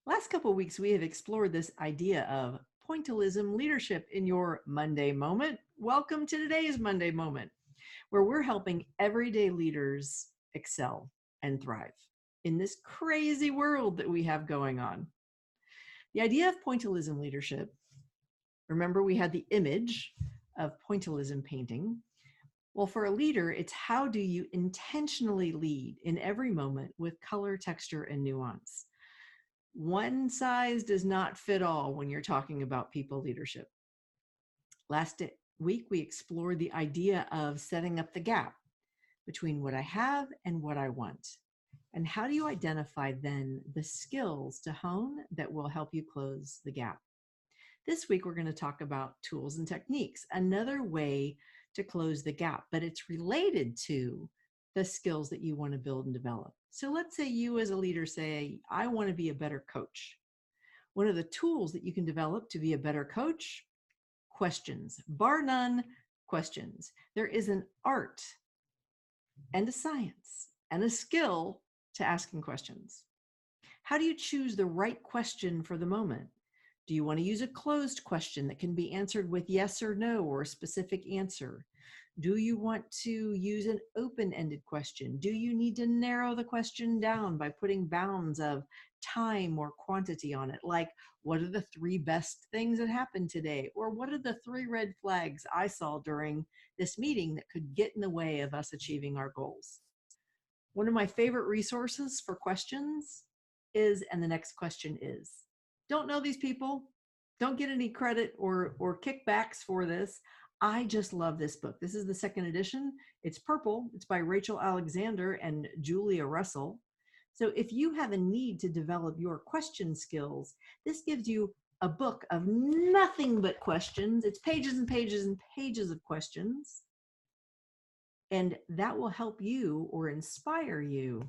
Last couple of weeks, we have explored this idea of pointillism leadership in your Monday moment. Welcome to today's Monday moment, where we're helping everyday leaders excel and thrive in this crazy world that we have going on. The idea of pointillism leadership, remember we had the image of pointillism painting. Well, for a leader, it's how do you intentionally lead in every moment with color, texture, and nuance. One size does not fit all when you're talking about people leadership. Last week, we explored the idea of setting up the gap between what I have and what I want. And how do you identify then the skills to hone that will help you close the gap? This week, we're going to talk about tools and techniques, another way to close the gap, but it's related to the skills that you want to build and develop. So let's say you as a leader say, I want to be a better coach. One of the tools that you can develop to be a better coach, questions, bar none, questions. There is an art and a science and a skill to asking questions. How do you choose the right question for the moment? Do you want to use a closed question that can be answered with yes or no or a specific answer? Do you want to use an open-ended question? Do you need to narrow the question down by putting bounds of time or quantity on it? Like, what are the 3 best things that happened today? Or what are the 3 red flags I saw during this meeting that could get in the way of us achieving our goals? One of my favorite resources for questions is, and the next question is, don't know these people, don't get any credit or kickbacks for this. I just love this book. This is the 2nd edition. It's purple. It's by Rachel Alexander and Julia Russell. So if you have a need to develop your question skills, this gives you a book of nothing but questions. It's pages and pages and pages of questions. And that will help you or inspire you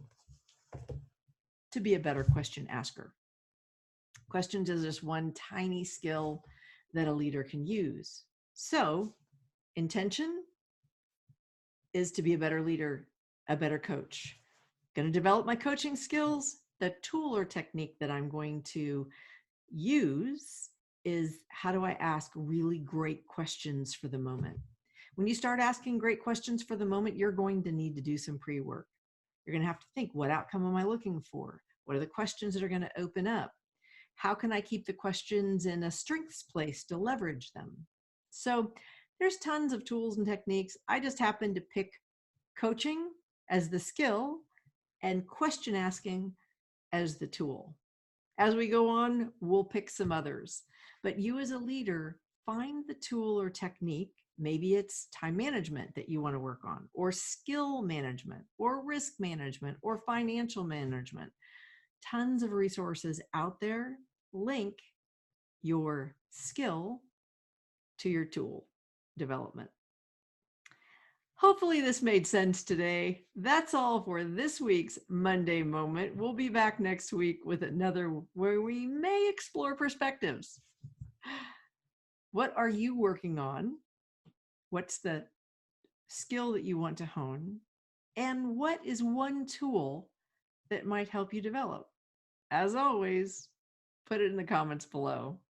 to be a better question asker. Questions is just one tiny skill that a leader can use. So intention is to be a better leader, a better coach. Going to develop my coaching skills. The tool or technique that I'm going to use is, how do I ask really great questions for the moment? When you start asking great questions for the moment, you're going to need to do some pre-work. You're going to have to think, what outcome am I looking for? What are the questions that are going to open up? How can I keep the questions in a strengths place to leverage them? So there's tons of tools and techniques. I just happen to pick coaching as the skill and question asking as the tool. As we go on, we'll pick some others. But you as a leader, find the tool or technique. Maybe it's time management that you want to work on, or skill management, or risk management, or financial management. Tons of resources out there. Link your skill to your tool development. Hopefully this made sense today. That's all for this week's Monday Moment. We'll be back next week with another where we may explore perspectives. What are you working on? What's the skill that you want to hone? And what is one tool that might help you develop? As always, put it in the comments below.